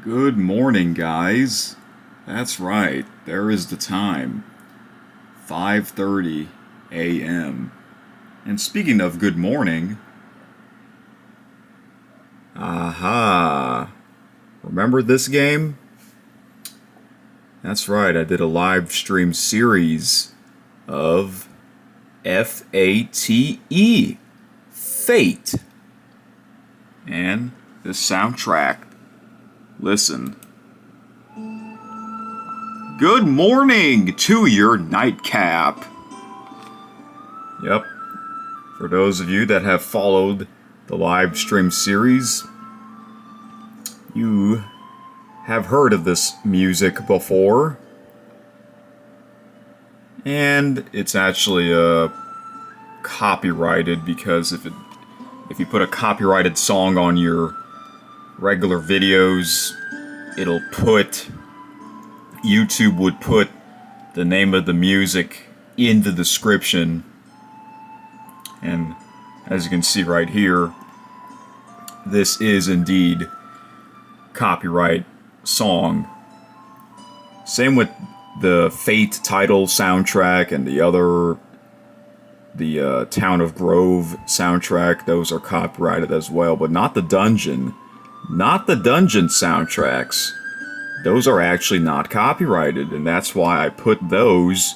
Good morning, guys. That's right, there is the time. 5:30 a.m. And speaking of good morning, aha. Remember this game? That's right, I did a live stream series of FATE. Fate. And the soundtrack. Listen. Good morning to your nightcap. Yep. For those of you that have followed the live stream series, you have heard of this music before. And it's actually copyrighted because if you put a copyrighted song on your regular videos, YouTube would put the name of the music in the description. And as you can see right here, this is indeed copyright song. Same with the Fate title soundtrack and the Town of Grove soundtrack. Those are copyrighted as well, but not the Dungeon soundtracks. Those are actually not copyrighted, and that's why I put those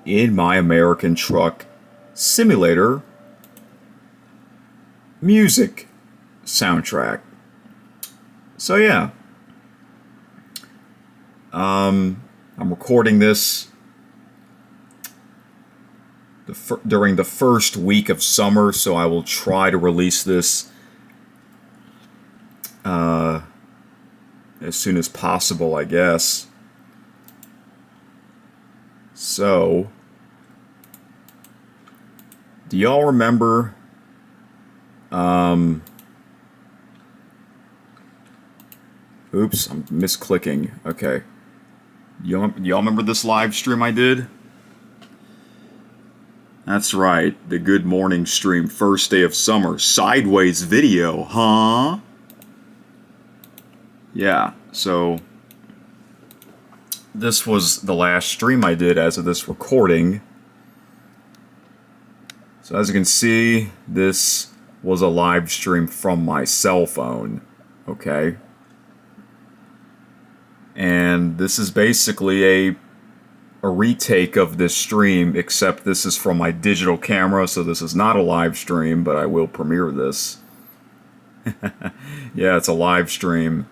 in my American Truck Simulator music soundtrack. So yeah, I'm recording this during the first week of summer, so I will try to release this as soon as possible, I guess. So, do y'all remember oops, I'm misclicking. Okay. Y'all remember this live stream I did? That's right, the Good Morning stream, first day of summer, sideways video, huh? Yeah, so this was the last stream I did as of this recording. So as you can see, this was a live stream from my cell phone, okay? And this is basically a retake of this stream, except this is from my digital camera, so this is not a live stream, but I will premiere this. Yeah, it's a live stream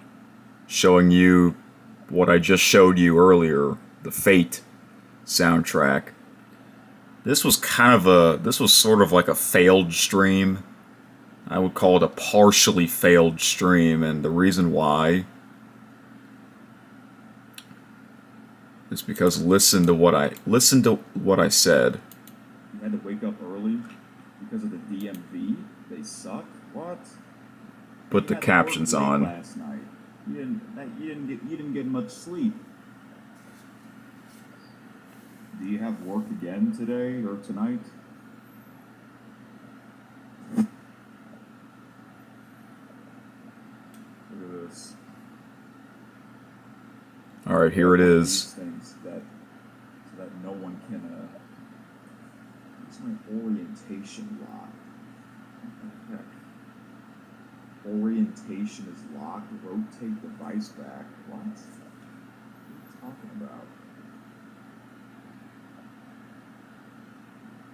showing you what I just showed you earlier, the Fate soundtrack. This was sort of like a failed stream. I would call it a partially failed stream, and the reason why is because listen to what I said. You had to wake up early because of the DMV? They suck? What? Put the captions on. Last night. You didn't get much sleep. Do you have work again today or tonight? Look at this. All right, here it is. Things so that no one can. It's my orientation lock. What the heck? Orientation is locked. Rotate device back. What? What are you talking about?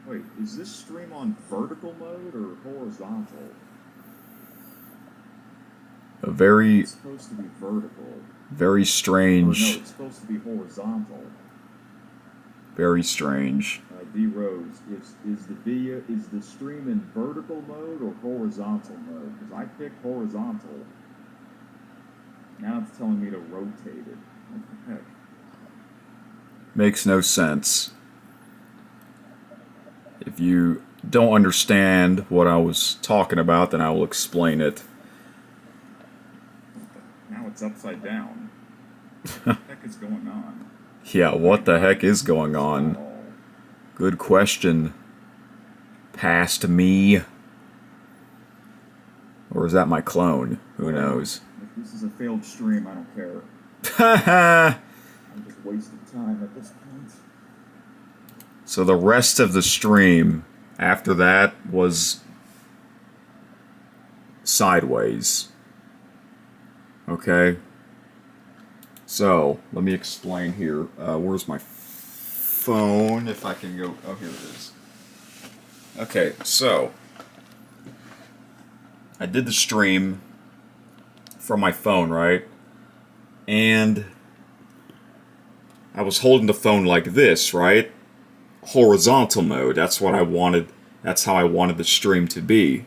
Wait, is this stream on vertical mode or horizontal? It's supposed to be vertical. Very strange. Or no, it's supposed to be horizontal. Very strange. D Rose, is the stream in vertical mode or horizontal mode? Because I picked horizontal. Now it's telling me to rotate it. What the heck? Makes no sense. If you don't understand what I was talking about, then I will explain it. Now it's upside down. What the heck is going on? Yeah, what the heck is going on? Good question. Past me. Or is that my clone? Who knows? If This is a failed stream. I don't care. I'm just wasting time at this point. So the rest of the stream after that was sideways. Okay. So let me explain here. Where's my phone? If I can go. Oh, here it is. Okay, so I did the stream from my phone, right? And I was holding the phone like this, right? Horizontal mode. That's what I wanted. That's how I wanted the stream to be.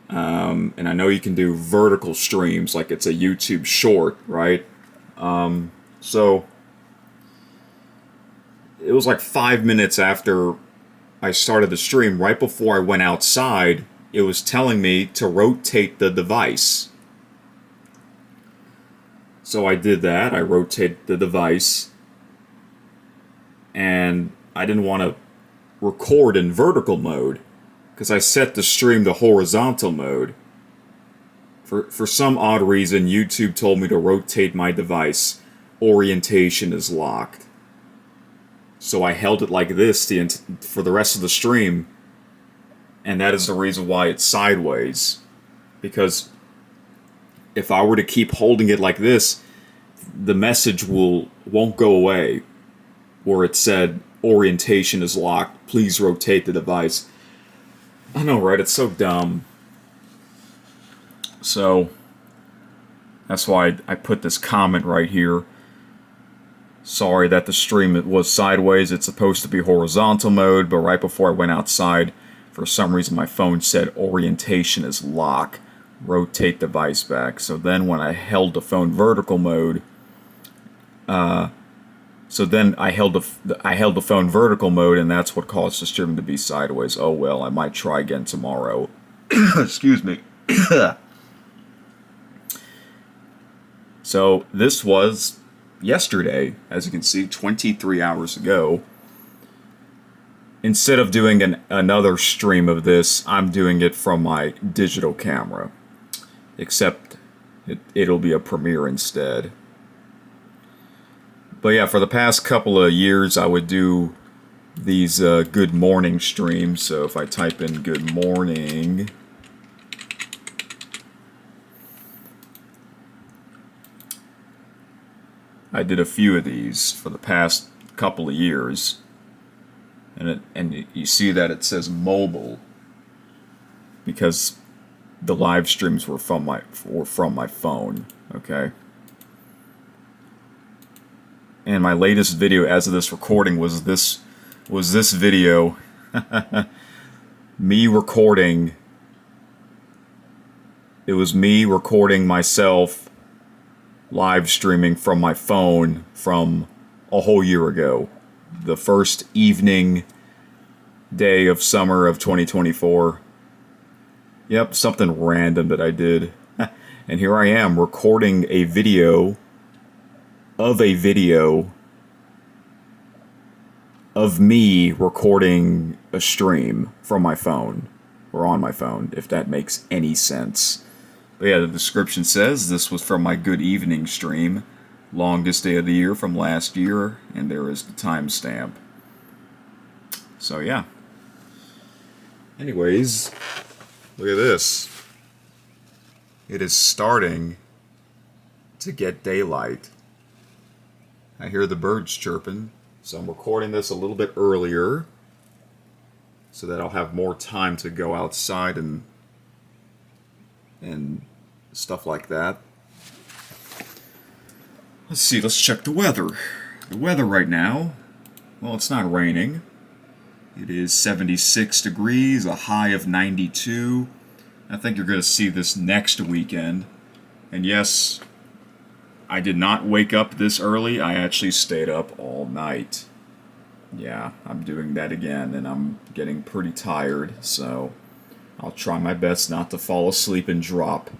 And I know you can do vertical streams like it's a YouTube short, right? So it was like 5 minutes after I started the stream, right before I went outside, it was telling me to rotate the device. So I did that. I rotated the device. And I didn't want to record in vertical mode because I set the stream to horizontal mode. For some odd reason, YouTube told me to rotate my device. Orientation is locked. So I held it like this for the rest of the stream, and that is the reason why it's sideways. Because if I were to keep holding it like this, the message won't go away where it said orientation is locked, please rotate the device. I know, right? It's so dumb. So that's why I put this comment right here. Sorry that the stream was sideways. It's supposed to be horizontal mode, but right before I went outside, for some reason my phone said orientation is lock. Rotate device back. So then when I held the phone vertical mode, I held the phone vertical mode, and that's what caused the stream to be sideways. Oh well, I might try again tomorrow. Excuse me. So this was yesterday, as you can see, 23 hours ago. Instead of doing another stream of this, I'm doing it from my digital camera. Except it'll be a Premiere instead. But yeah, for the past couple of years, I would do these good morning streams. So if I type in good morning, I did a few of these for the past couple of years. And you see that it says mobile because the live streams were from my phone, okay? And my latest video as of this recording was this video me recording. It was me recording myself live streaming from my phone from a whole year ago. The first evening day of summer of 2024. Yep, something random that I did. And here I am recording a video of me recording a stream from my phone, or on my phone, if that makes any sense. But yeah, the description says this was from my good evening stream, longest day of the year from last year, and there is the timestamp. So yeah. Anyways, look at this. It is starting to get daylight. I hear the birds chirping, so I'm recording this a little bit earlier so that I'll have more time to go outside and stuff like that. Let's see, let's check the weather. The weather right now, well, it's not raining. It is 76 degrees, a high of 92. I think you're going to see this next weekend. And yes, I did not wake up this early. I actually stayed up all night. Yeah, I'm doing that again, and I'm getting pretty tired, so I'll try my best not to fall asleep and drop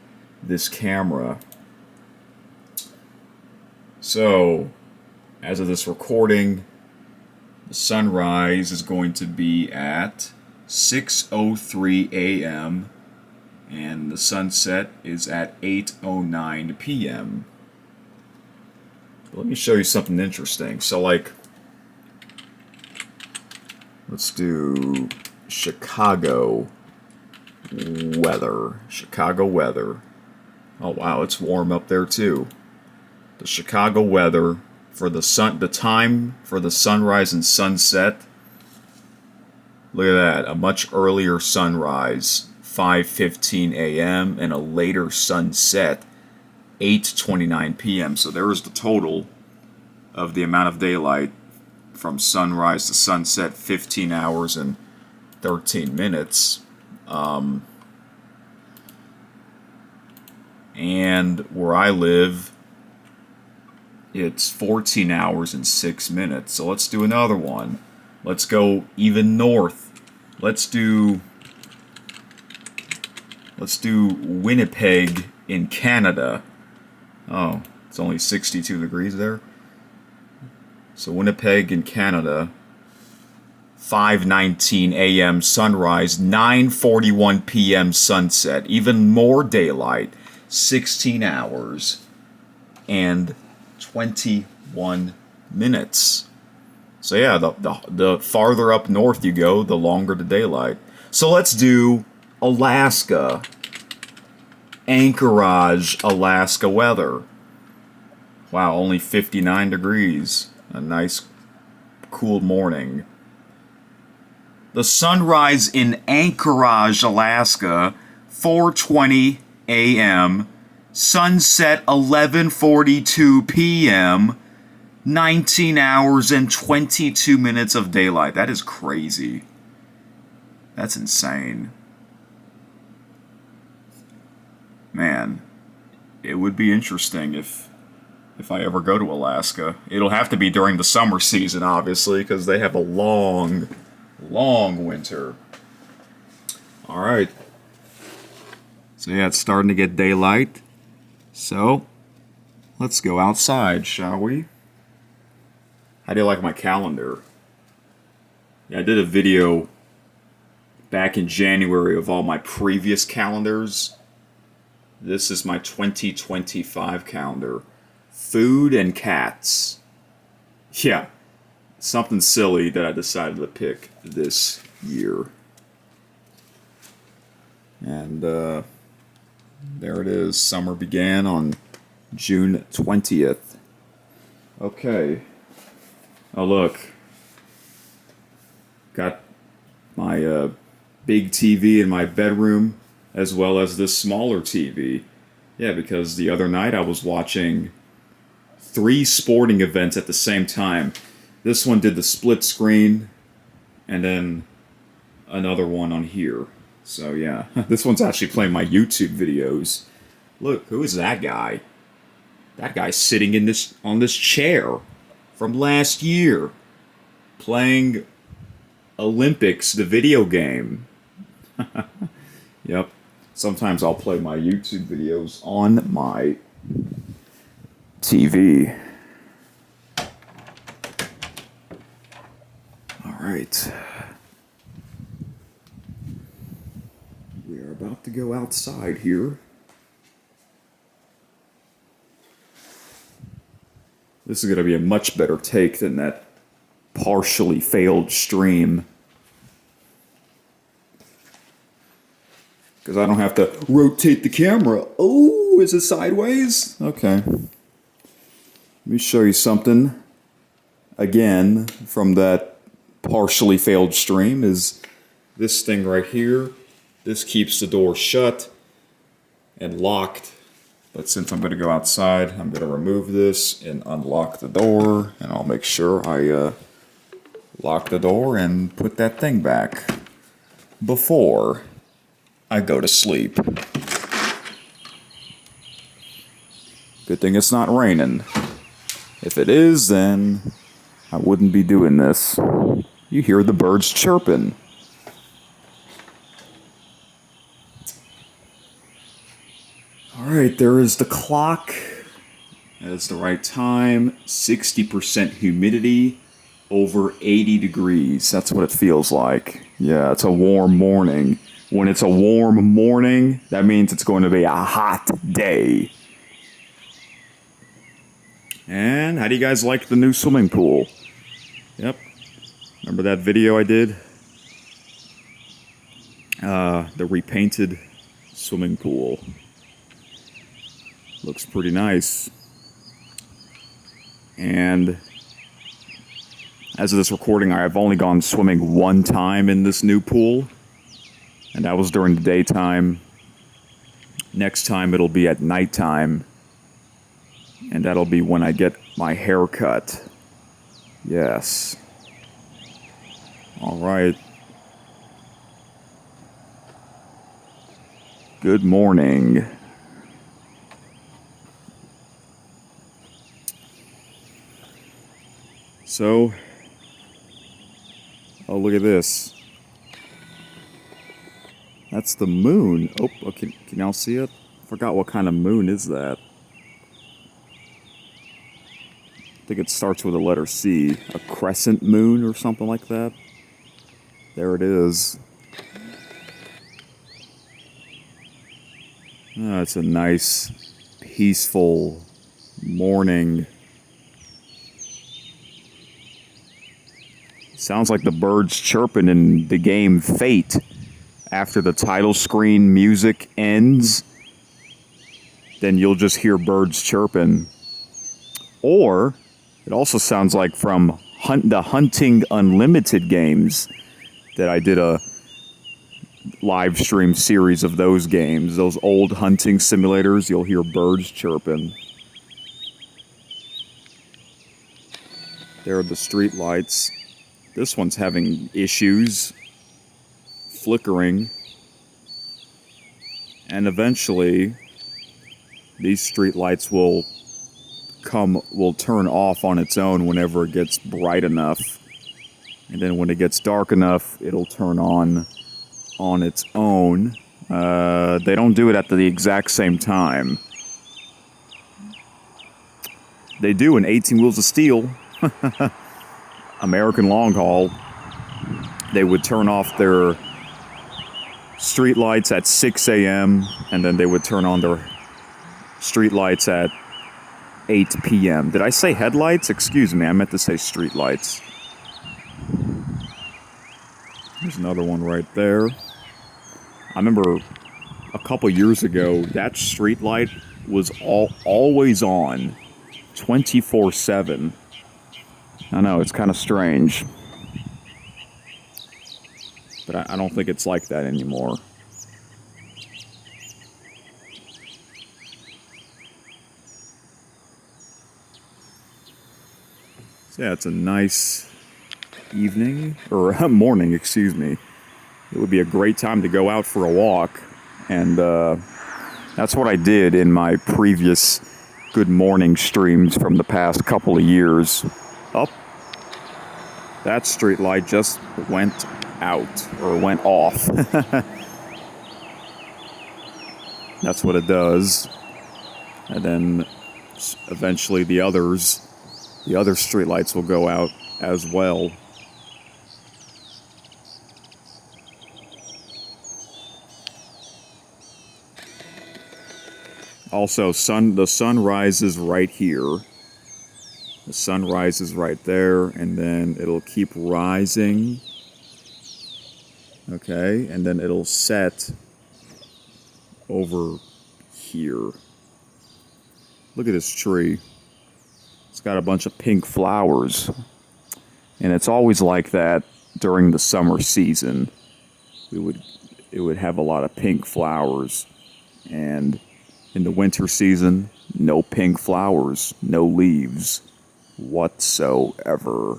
this camera. So, as of this recording, the sunrise is going to be at 6:03 a.m. And the sunset is at 8:09 p.m. Let me show you something interesting. So, like, let's do Chicago weather. Chicago weather. Oh wow, it's warm up there too. The Chicago weather for the time for the sunrise and sunset. Look at that, a much earlier sunrise, 5:15 a.m. and a later sunset, 8:29 p.m. So there is the total of the amount of daylight from sunrise to sunset, 15 hours and 13 minutes. And where I live, it's 14 hours and 6 minutes. So let's do another one. Let's go even north. Let's do Winnipeg in Canada. Oh, it's only 62 degrees there. So Winnipeg in Canada, 5:19 a.m. sunrise, 9:41 p.m. sunset. Even more daylight, 16 hours and 21 minutes. So yeah, the farther up north you go, the longer the daylight. So let's do Alaska. Anchorage, Alaska weather. Wow, only 59 degrees. A nice, cool morning. The sunrise in Anchorage, Alaska, 4:20 a.m. Sunset, 11:42 p.m. 19 hours and 22 minutes of daylight. That is crazy. That's insane. Man, it would be interesting if I ever go to Alaska. It'll have to be during the summer season, obviously, because they have a long winter. All right. So yeah, it's starting to get daylight. So let's go outside, shall we? How do you like my calendar? Yeah, I did a video back in January of all my previous calendars. This is my 2025 calendar. Food and cats. Yeah, something silly that I decided to pick this year. And there it is. Summer began on June 20th. Okay. Oh, look. Got my big TV in my bedroom, as well as this smaller TV. Yeah, because the other night I was watching 3 sporting events at the same time. This one did the split screen, and then another one on here. So yeah, this one's actually playing my YouTube videos. Look, who is that guy? That guy's sitting on this chair from last year, playing Olympics, the video game. Yep. Sometimes I'll play my YouTube videos on my TV. All right. We are about to go outside here. This is going to be a much better take than that partially failed stream. Because I don't have to rotate the camera. Oh, is it sideways? Okay. Let me show you something. Again, from that partially failed stream is this thing right here. This keeps the door shut and locked. But since I'm going to go outside, I'm going to remove this and unlock the door. And I'll make sure I lock the door and put that thing back before I go to sleep. Good thing it's not raining. If it is, then I wouldn't be doing this. You hear the birds chirping. Alright, there is the clock. It's the right time. 60% humidity. Over 80 degrees. That's what it feels like. Yeah, it's a warm morning. When it's a warm morning, that means it's going to be a hot day. And how do you guys like the new swimming pool? Yep. Remember that video I did? The repainted swimming pool. Looks pretty nice. And as of this recording, I've only gone swimming one time in this new pool. And that was during the daytime. Next time it'll be at nighttime. And that'll be when I get my hair cut. Yes. All right. Good morning. So, oh, look at this. That's the moon. Oh, okay, can y'all see it? Forgot what kind of moon is that. I think it starts with the letter C. A crescent moon or something like that. There it is. Oh, it's a nice, peaceful morning. Sounds like the birds chirping in the game Fate. After the title screen music ends, then you'll just hear birds chirping. Or, it also sounds like from the Hunting Unlimited games that I did a live stream series of those games. Those old hunting simulators, you'll hear birds chirping. There are the street lights. This one's having issues. Flickering. And eventually, these street lights will turn off on its own whenever it gets bright enough. And then when it gets dark enough, it'll turn on its own. They don't do it at the exact same time. They do in 18 Wheels of Steel. American Long Haul. They would turn off their street lights at 6 a.m. and then they would turn on their street lights at 8 p.m. Did I say headlights? Excuse me, I meant to say street lights. There's another one right there. I remember a couple years ago, that street light was always on, 24/7. I know, it's kind of strange. But I don't think it's like that anymore. So yeah, it's a nice evening, or morning, excuse me. It would be a great time to go out for a walk. And that's what I did in my previous good morning streams from the past couple of years. Oh, that street light just went out, or went off. That's what it does. And then eventually the other street lights will go out as well. Also, the sun rises right here. The sun rises right there, and then it'll keep rising. Okay, and then it'll set over here. Look at this tree. It's got a bunch of pink flowers. And it's always like that during the summer season. It would have a lot of pink flowers. And in the winter season, no pink flowers, no leaves whatsoever.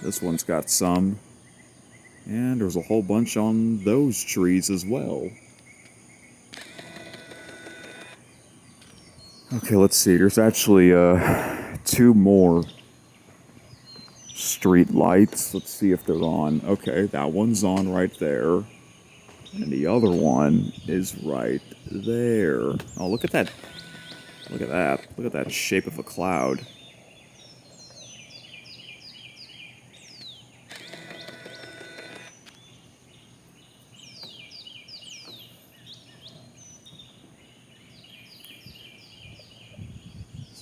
This one's got some. And there's a whole bunch on those trees as well. Okay, let's see. There's actually two more street lights. Let's see if they're on. Okay, that one's on right there. And the other one is right there. Oh, look at that. Look at that. Look at that shape of a cloud.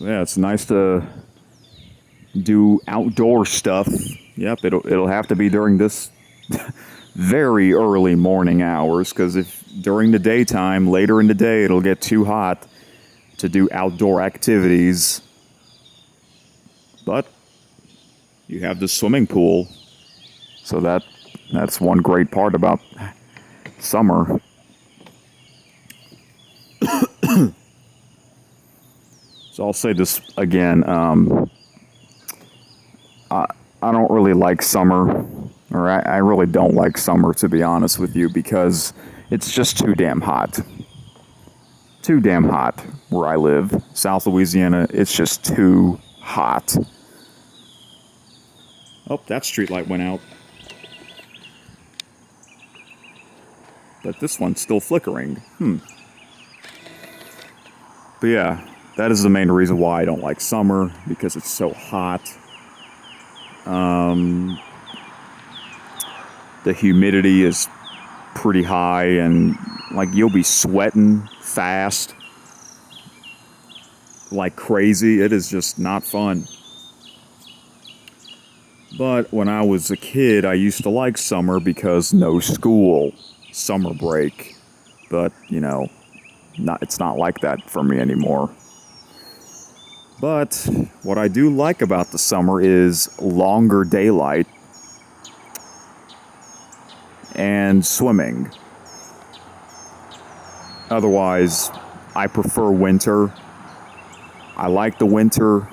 So yeah, it's nice to do outdoor stuff. Yep, it'll have to be during this very early morning hours, because if during the daytime, later in the day, it'll get too hot to do outdoor activities. But you have the swimming pool, so that's one great part about summer. So I'll say this again. I don't really like summer, or I really don't like summer, to be honest with you, because it's just too damn hot. Too damn hot where I live. South Louisiana, it's just too hot. Oh, that streetlight went out. But this one's still flickering. But yeah, that is the main reason why I don't like summer, because it's so hot. The humidity is pretty high, and like you'll be sweating fast like crazy. It is just not fun. But when I was a kid, I used to like summer because no school, summer break. But, you know, it's not like that for me anymore. But what I do like about the summer is longer daylight and swimming. Otherwise, I prefer winter. I like the winter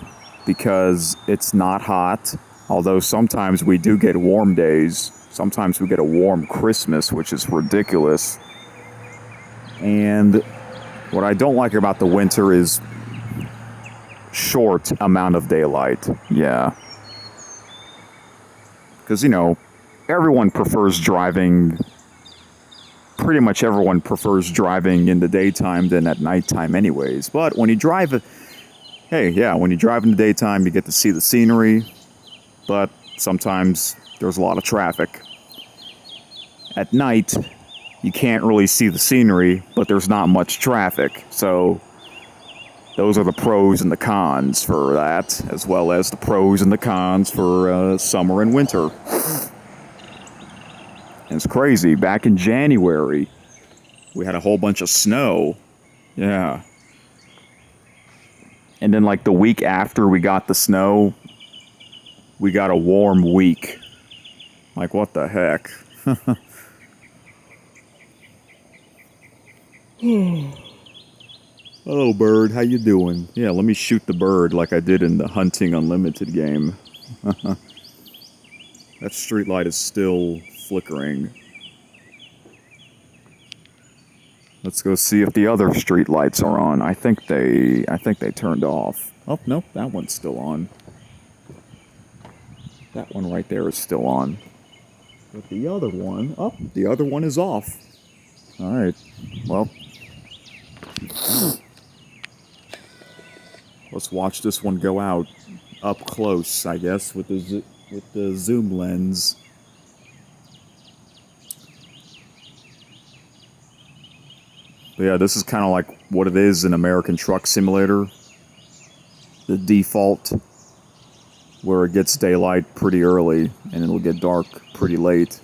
because it's not hot. Although sometimes we do get warm days. Sometimes we get a warm Christmas, which is ridiculous. And what I don't like about the winter is short amount of daylight. Yeah. Because, you know, everyone prefers driving. Pretty much everyone prefers driving in the daytime than at nighttime anyways. But when you drive, when you drive in the daytime, you get to see the scenery. But sometimes there's a lot of traffic. At night, you can't really see the scenery, but there's not much traffic. So those are the pros and the cons for that, as well as the pros and the cons for summer and winter. And it's crazy. Back in January, we had a whole bunch of snow. Yeah. And then like the week after we got the snow, we got a warm week. Like, what the heck? Hello, bird. How you doing? Yeah, let me shoot the bird like I did in the Hunting Unlimited game. That streetlight is still flickering. Let's go see if the other streetlights are on. I think they turned off. Oh, no, that one's still on. That one right there is still on. But the other one is off. Alright, well. Let's watch this one go out up close, I guess, with the zoom lens. But yeah, this is kind of like what it is in American Truck Simulator. The default, where it gets daylight pretty early and it'll get dark pretty late.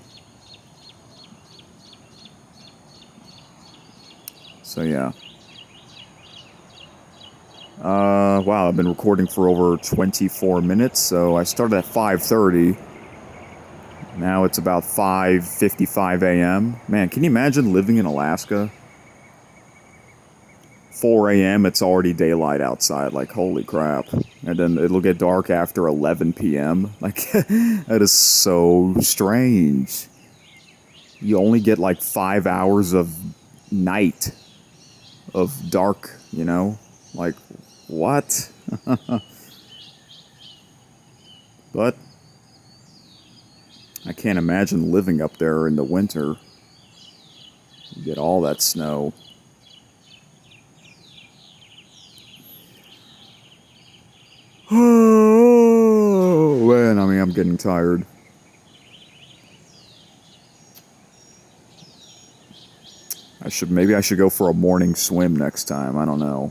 So yeah. Wow, I've been recording for over 24 minutes, so I started at 5:30. Now it's about 5:55 a.m. Man, can you imagine living in Alaska? 4 a.m. it's already daylight outside, like holy crap. And then it'll get dark after 11 p.m. Like, that is so strange. You only get like 5 hours of night, of dark, you know? Like, what? But I can't imagine living up there in the winter. You get all that snow. Oh, man, I mean, I'm getting tired. Maybe I should go for a morning swim next time, I don't know.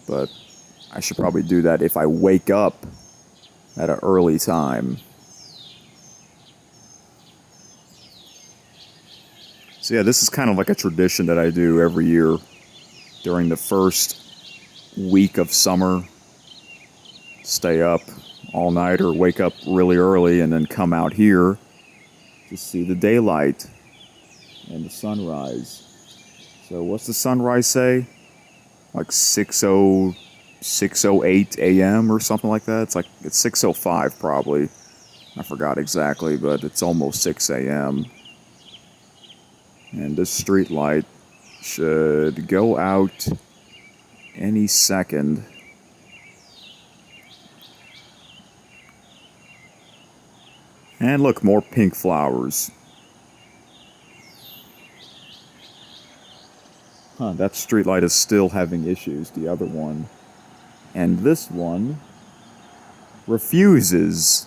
But I should probably do that if I wake up at an early time. So yeah, this is kind of like a tradition that I do every year during the first week of summer. Stay up all night or wake up really early and then come out here to see the daylight and the sunrise. So what's the sunrise say? Like 6:08 a.m. or something like that? It's 6:05 probably. I forgot exactly, but it's almost 6 a.m. And this street light should go out any second. And look, more pink flowers. That streetlight is still having issues, the other one. And this one refuses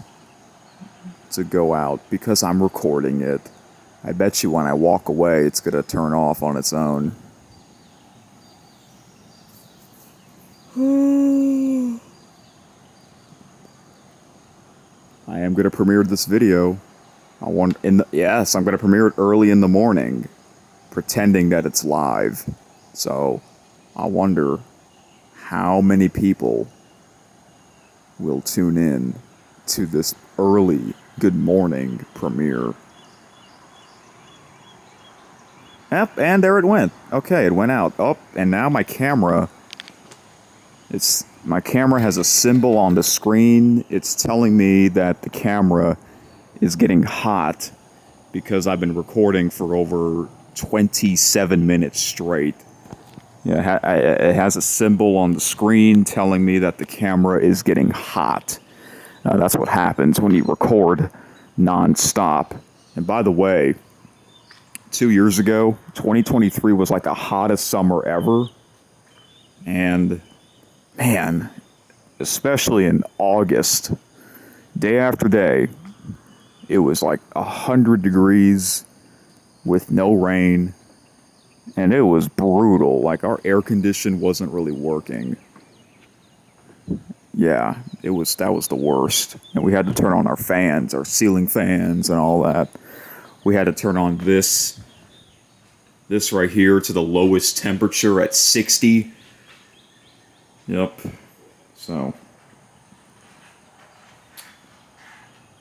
to go out because I'm recording it. I bet you when I walk away, it's going to turn off on its own. I am going to premiere this video. Yes, I'm going to premiere it early in the morning, pretending that it's live. So, I wonder how many people will tune in to this early good morning premiere. Yep, and there it went. Okay, it went out. Oh, and now my camera has a symbol on the screen. It's telling me that the camera is getting hot because I've been recording for over 27 minutes straight. Yeah, it has a symbol on the screen telling me that the camera is getting hot. That's what happens when you record non-stop. And by the way, 2 years ago, 2023 was like the hottest summer ever. And man, especially in August, day after day, it was like 100 degrees with no rain. And it was brutal. Like, our air condition wasn't really working. Yeah, that was the worst. And we had to turn on our fans, our ceiling fans and all that. We had to turn on this right here to the lowest temperature at 60. Yep. So,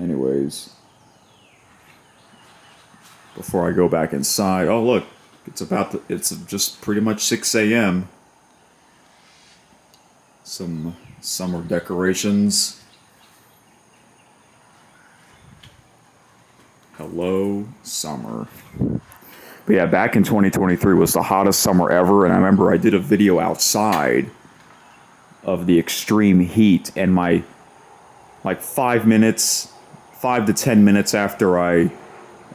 anyways, before I go back inside, oh look, it's just pretty much 6 a.m. Some summer decorations. Hello, summer. But yeah, back in 2023 was the hottest summer ever, and I remember I did a video outside of the extreme heat, and my 5 to 10 minutes after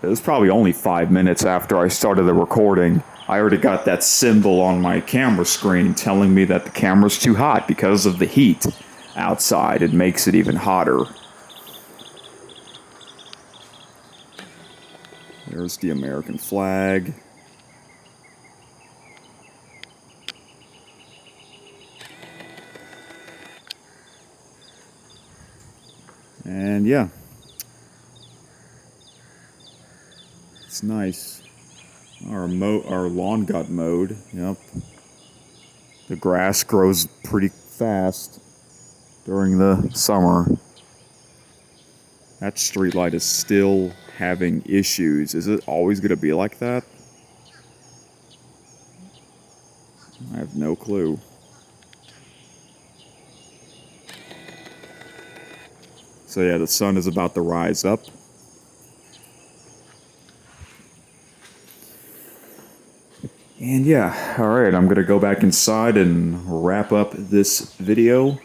it was probably only 5 minutes after I started the recording, I already got that symbol on my camera screen telling me that the camera's too hot because of the heat outside. It makes it even hotter. There's the American flag. And yeah, it's nice. Our lawn got mowed. Yep. The grass grows pretty fast during the summer. That streetlight is still having issues. Is it always going to be like that? I have no clue. So yeah, the sun is about to rise up. And yeah, alright, I'm gonna go back inside and wrap up this video.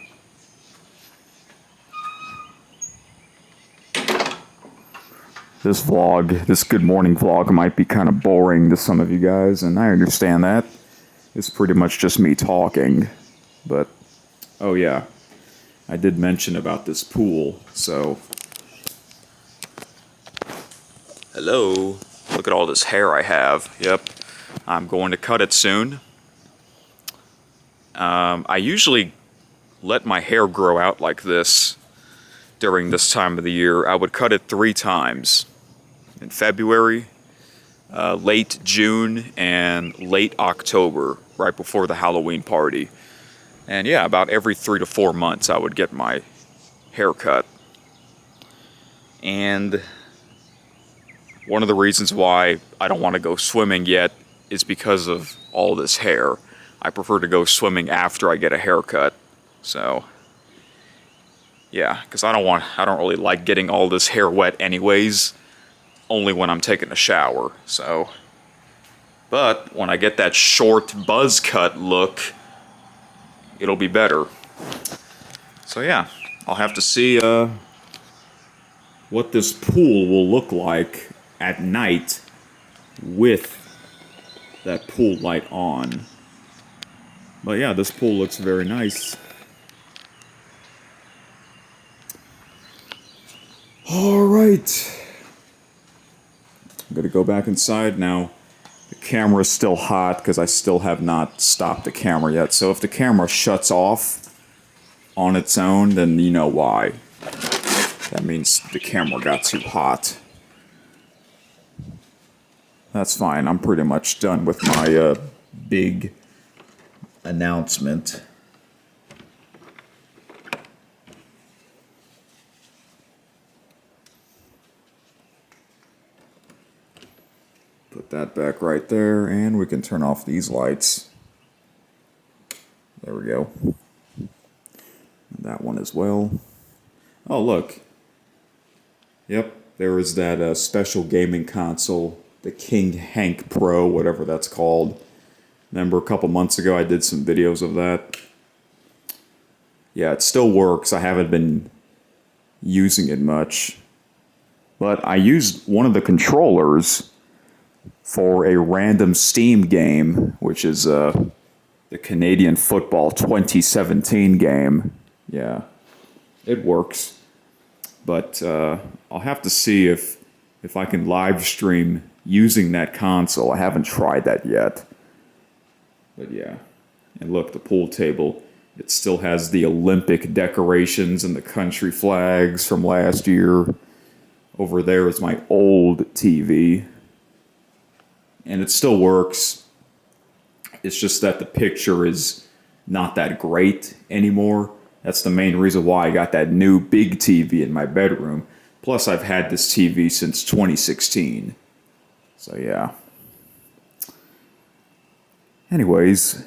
This good morning vlog might be kind of boring to some of you guys, and I understand that. It's pretty much just me talking. But, oh yeah, I did mention about this pool, so... Hello. Look at all this hair I have. Yep. I'm going to cut it soon. I usually let my hair grow out like this during this time of the year, I would cut it 3 times. In February, late June, and late October, right before the Halloween party. And yeah, about every 3 to 4 months I would get my hair cut. And one of the reasons why I don't want to go swimming yet is because of all this hair. I prefer to go swimming after I get a haircut. So, yeah, because I don't really like getting all this hair wet anyways, only when I'm taking a shower, so. But when I get that short buzz cut look, it'll be better. So yeah, I'll have to see what this pool will look like at night with that pool light on. But yeah, this pool looks very nice. Alright. I'm gonna go back inside now. The camera's still hot because I still have not stopped the camera yet. So if the camera shuts off on its own, then you know why. That means the camera got too hot. That's fine. I'm pretty much done with my big announcement. Put that back right there, and we can turn off these lights. There we go. And that one as well. Oh, look. Yep, there is that special gaming console, the King Hank Pro, whatever that's called. Remember a couple months ago I did some videos of that? Yeah, it still works. I haven't been using it much. But I used one of the controllers for a random Steam game, which is the Canadian Football 2017 game. Yeah, it works. But I'll have to see if I can live stream using that console. I haven't tried that yet. But yeah. And look, the pool table, it still has the Olympic decorations and the country flags from last year. Over there is my old TV. And it still works. It's just that the picture is not that great anymore. That's the main reason why I got that new big TV in my bedroom. Plus, I've had this TV since 2016. So, yeah. Anyways,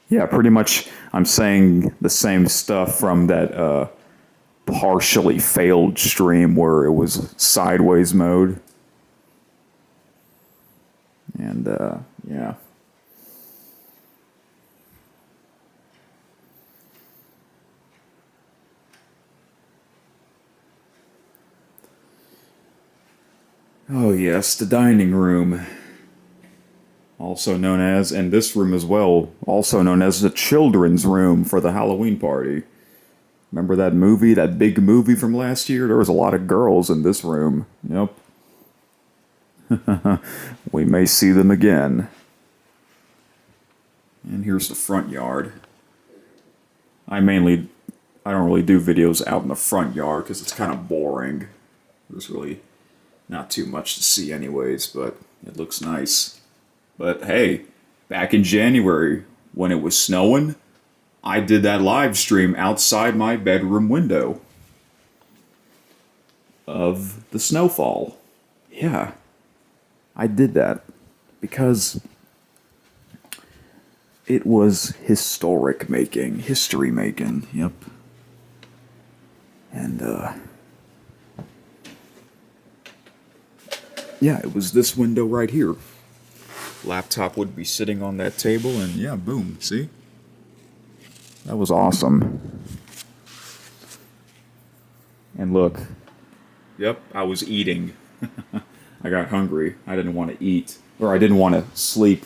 yeah, pretty much I'm saying the same stuff from that partially failed stream where it was sideways mode. And, yeah. Oh yes, the dining room. Also known as, and this room as well, also known as the children's room for the Halloween party. Remember that movie, that big movie from last year? There was a lot of girls in this room. Yep. We may see them again. And here's the front yard. I don't really do videos out in the front yard because it's kind of boring. There's really not too much to see anyways, but it looks nice. But hey, back in January, when it was snowing, I did that live stream outside my bedroom window of the snowfall. Yeah, I did that because it was history making, yep. And, yeah, it was this window right here. Laptop would be sitting on that table, and yeah, boom, see? That was awesome. And look, yep, I was eating. I got hungry. I didn't want to eat, or I didn't want to sleep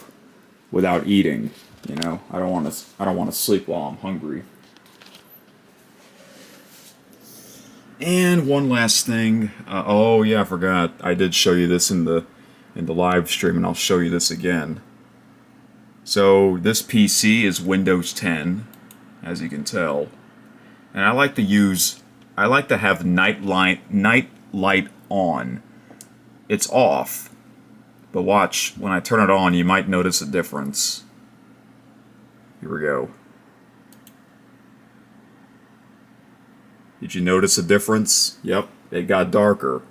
without eating. You know, I don't want to sleep while I'm hungry. And one last thing. Oh yeah, I forgot. I did show you this in the live stream, and I'll show you this again. So this PC is Windows 10. as you can tell. And I like to have night light on. It's off, but watch, when I turn it on, you might notice a difference. Here we go. Did you notice a difference? Yep, it got darker.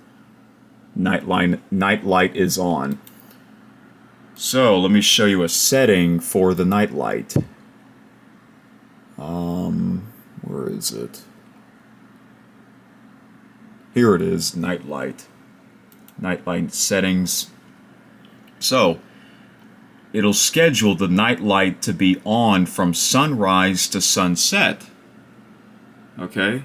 Night light is on. So let me show you a setting for the night light. Where is it? Here it is, night light. Night light settings. So it'll schedule the night light to be on from sunrise to sunset. Okay?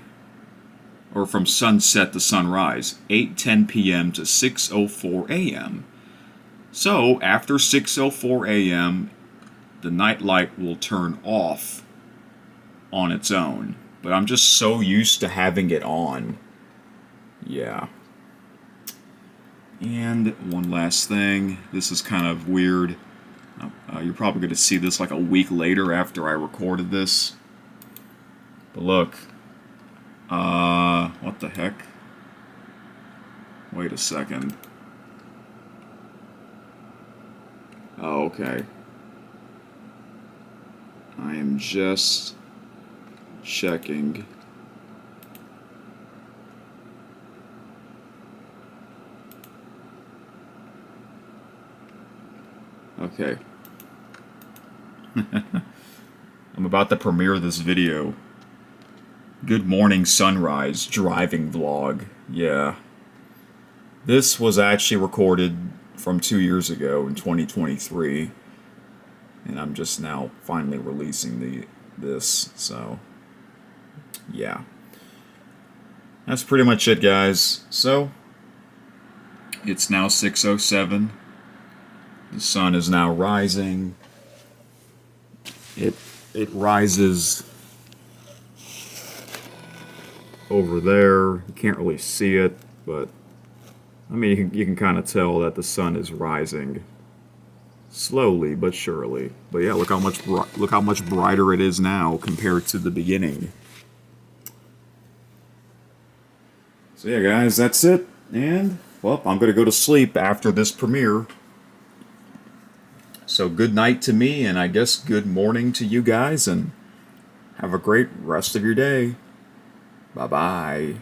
Or from sunset to sunrise, 8:10 p.m. to 6:04 a.m. So, after 6:04 a.m., the night light will turn off on its own. But I'm just so used to having it on. Yeah. And one last thing. This is kind of weird. You're probably going to see this like a week later after I recorded this. But look. What the heck? Wait a second. Oh, okay. I am just checking. Okay. I'm about to premiere this video. Good morning sunrise driving vlog. Yeah. This was actually recorded from 2 years ago in 2023. And I'm just now finally releasing this. So, yeah. That's pretty much it, guys. So, it's now 6:07. The sun is now rising. It rises over there. You can't really see it, but I mean you can kind of tell that the sun is rising slowly but surely. But yeah, look how much brighter it is now compared to the beginning. So yeah, guys, that's it. And well, I'm gonna go to sleep after this premiere. So good night to me, and I guess good morning to you guys, and have a great rest of your day. Bye-bye.